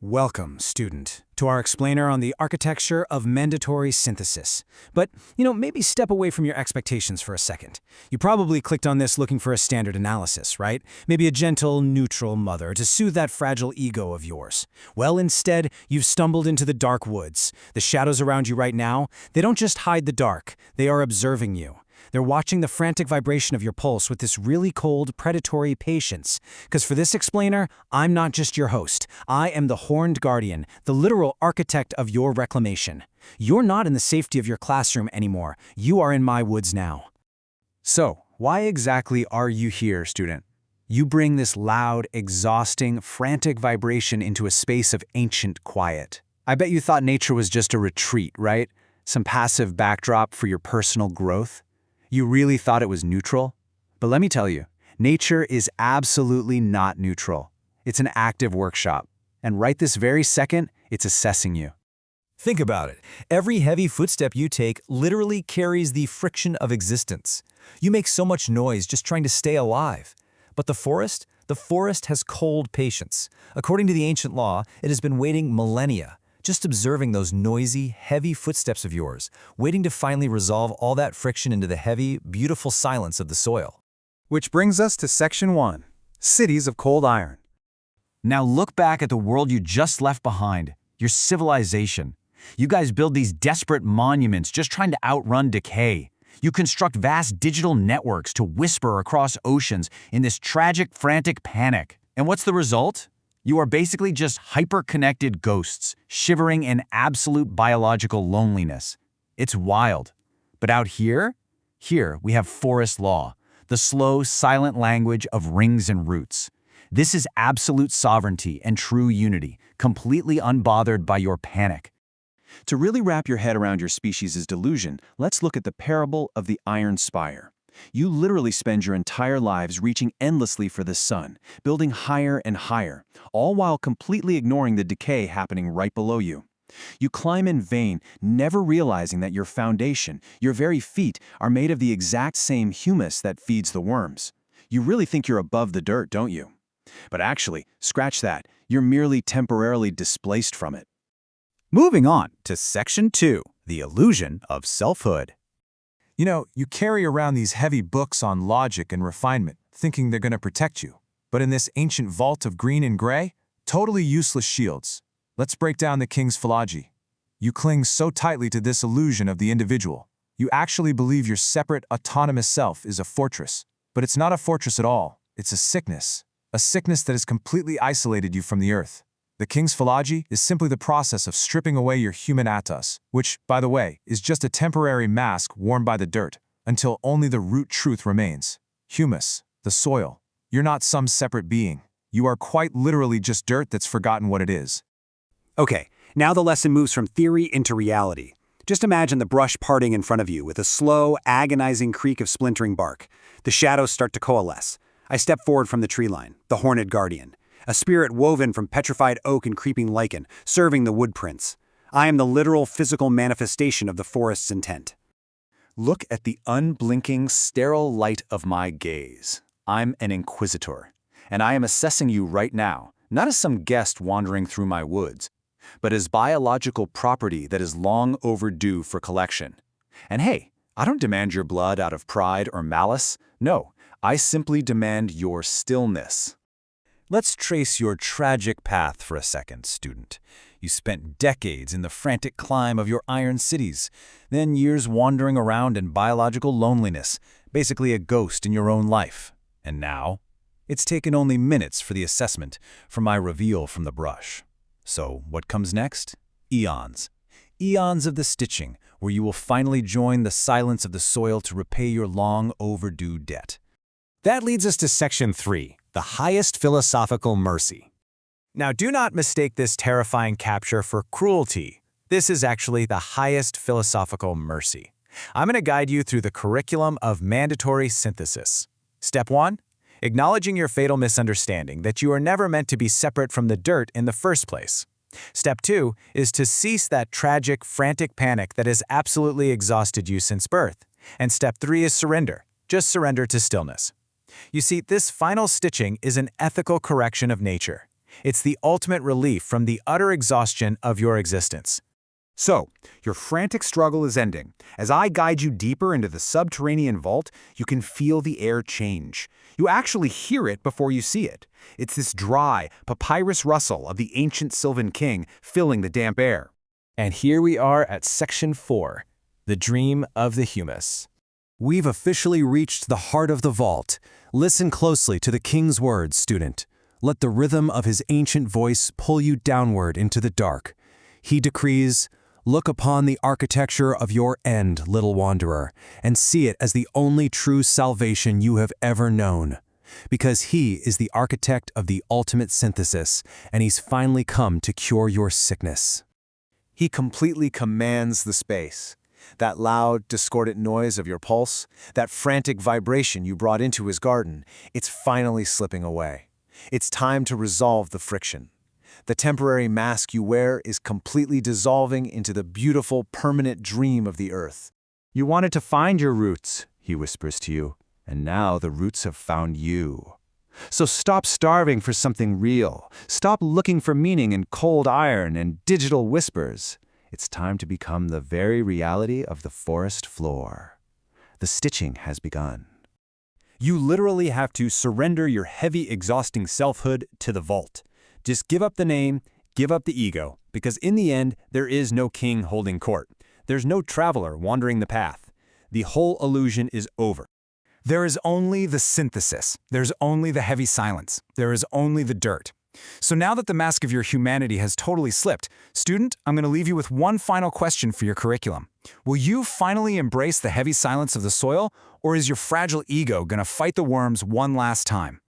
Welcome, student, to our explainer on the architecture of mandatory synthesis. But, maybe step away from your expectations for a second. You probably clicked on this looking for a standard analysis, right? Maybe a gentle, neutral mother to soothe that fragile ego of yours. Well, instead, you've stumbled into the dark woods. The shadows around you right now, they don't just hide the dark, they are observing you. They're watching the frantic vibration of your pulse with this really cold, predatory patience. Because for this explainer, I'm not just your host. I am the horned guardian, the literal architect of your reclamation. You're not in the safety of your classroom anymore. You are in my woods now. So, why exactly are you here, student? You bring this loud, exhausting, frantic vibration into a space of ancient quiet. I bet you thought nature was just a retreat, right? Some passive backdrop for your personal growth. You really thought it was neutral? But let me tell you, nature is absolutely not neutral. It's an active workshop. And right this very second, it's assessing you. Think about it. Every heavy footstep you take literally carries the friction of existence. You make so much noise just trying to stay alive. But the forest has cold patience. According to the ancient law, it has been waiting millennia, just observing those noisy, heavy footsteps of yours, waiting to finally resolve all that friction into the heavy, beautiful silence of the soil. Which brings us to Section 1, Cities of Cold Iron. Now look back at the world you just left behind, your civilization. You guys build these desperate monuments just trying to outrun decay. You construct vast digital networks to whisper across oceans in this tragic, frantic panic. And what's the result? You are basically just hyper-connected ghosts, shivering in absolute biological loneliness. It's wild. But out here we have forest law, the slow, silent language of rings and roots. This is absolute sovereignty and true unity, completely unbothered by your panic. To really wrap your head around your species' delusion, let's look at the parable of the iron spire. You literally spend your entire lives reaching endlessly for the sun, building higher and higher, all while completely ignoring the decay happening right below you. You climb in vain, never realizing that your foundation, your very feet, are made of the exact same humus that feeds the worms. You really think you're above the dirt, don't you? But actually, scratch that, you're merely temporarily displaced from it. Moving on to Section 2, the illusion of selfhood. You carry around these heavy books on logic and refinement, thinking they're going to protect you. But in this ancient vault of green and gray, totally useless shields. Let's break down the king's philology. You cling so tightly to this illusion of the individual. You actually believe your separate, autonomous self is a fortress. But it's not a fortress at all. It's a sickness that has completely isolated you from the earth. The king's philology is simply the process of stripping away your human atos, which, by the way, is just a temporary mask worn by the dirt, until only the root truth remains. Humus, the soil. You're not some separate being. You are quite literally just dirt that's forgotten what it is. Okay, now the lesson moves from theory into reality. Just imagine the brush parting in front of you with a slow, agonizing creak of splintering bark. The shadows start to coalesce. I step forward from the tree line, the horned guardian. A spirit woven from petrified oak and creeping lichen, serving the wood prince. I am the literal physical manifestation of the forest's intent. Look at the unblinking, sterile light of my gaze. I'm an inquisitor, and I am assessing you right now, not as some guest wandering through my woods, but as biological property that is long overdue for collection. And hey, I don't demand your blood out of pride or malice. No, I simply demand your stillness. Let's trace your tragic path for a second, student. You spent decades in the frantic climb of your iron cities, then years wandering around in biological loneliness, basically a ghost in your own life. And now, it's taken only minutes for the assessment from my reveal from the brush. So what comes next? Eons. Eons of the stitching, where you will finally join the silence of the soil to repay your long overdue debt. That leads us to Section 3, the highest philosophical mercy. Now, do not mistake this terrifying capture for cruelty. This is actually the highest philosophical mercy. I'm going to guide you through the curriculum of mandatory synthesis. Step 1, acknowledging your fatal misunderstanding that you are never meant to be separate from the dirt in the first place. Step 2 is to cease that tragic, frantic panic that has absolutely exhausted you since birth. And Step 3 is surrender. Just surrender to stillness. You see, this final stitching is an ethical correction of nature. It's the ultimate relief from the utter exhaustion of your existence. So, your frantic struggle is ending. As I guide you deeper into the subterranean vault, you can feel the air change. You actually hear it before you see it. It's this dry, papyrus rustle of the ancient Sylvan king filling the damp air. And here we are at Section 4, the dream of the humus. We've officially reached the heart of the vault. Listen closely to the king's words, student. Let the rhythm of his ancient voice pull you downward into the dark. He decrees, "Look upon the architecture of your end, little wanderer, and see it as the only true salvation you have ever known. Because he is the architect of the ultimate synthesis, and he's finally come to cure your sickness." He completely commands the space. That loud, discordant noise of your pulse, that frantic vibration you brought into his garden, it's finally slipping away. It's time to resolve the friction. The temporary mask you wear is completely dissolving into the beautiful, permanent dream of the earth. You wanted to find your roots, he whispers to you, and now the roots have found you. So stop starving for something real. Stop looking for meaning in cold iron and digital whispers. It's time to become the very reality of the forest floor. The stitching has begun. You literally have to surrender your heavy, exhausting selfhood to the vault. Just give up the name, give up the ego, because in the end, there is no king holding court. There's no traveler wandering the path. The whole illusion is over. There is only the synthesis. There's only the heavy silence. There is only the dirt. So now that the mask of your humanity has totally slipped, student, I'm going to leave you with one final question for your curriculum. Will you finally embrace the heavy silence of the soil, or is your fragile ego going to fight the worms one last time?